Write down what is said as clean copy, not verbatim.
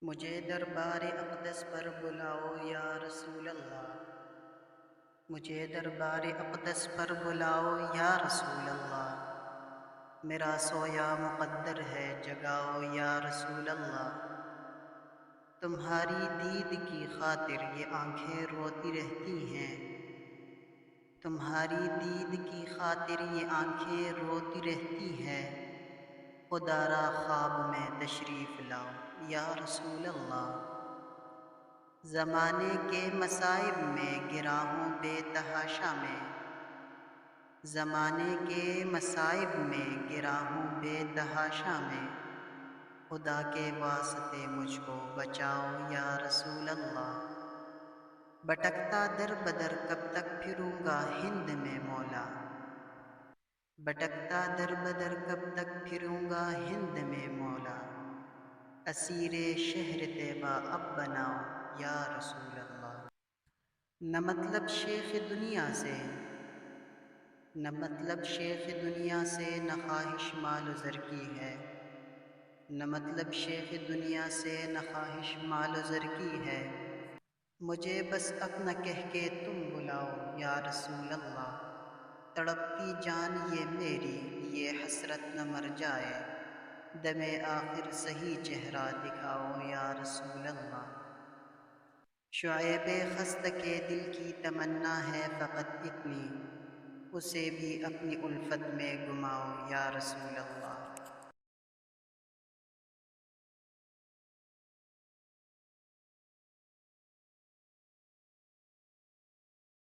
مجھے دربار اقدس پر بلاؤ یا رسول اللہ، مجھے دربار اقدس پر بلاؤ یا رسول اللہ، میرا سویا مقدر ہے جگاؤ یا رسول اللہ، تمہاری دید کی خاطر یہ آنکھیں روتی رہتی ہیں، تمہاری دید کی خاطر یہ آنکھیں روتی رہتی ہیں، خدا را خواب میں تشریف لاؤ یا رسول اللہ، زمانے کے مصائب میں گرا ہوں بے تحاشا میں، زمانے کے مصائب میں گرا ہوں بے تحاشا میں، خدا کے واسطے مجھ کو بچاؤ یا رسول اللہ، بھٹکتا در بدر کب تک پھروں گا ہند میں مولا، بھٹکتا در بدر کب تک پھروں گا ہند میں مولا، اسیر شہر طیبہ اب بناؤ یا رسول اللہ، نہ مطلب شیخ دنیا سے، نہ مطلب شیخ دنیا سے، نہ خواہش مال و زر کی ہے، نہ مطلب شیخ دنیا سے، نہ خواہش مال و زر کی ہے، مجھے بس اپنا کہہ کے تم بلاؤ یا رسول اللہ، تڑپتی جان یہ میری یہ حسرت نہ مر جائے، دم آخر صحیح چہرہ دکھاؤ یا رسول اللہ، شعیب خستہ کے دل کی تمنا ہے فقط اتنی، اسے بھی اپنی الفت میں گماؤ یا رسول اللہ۔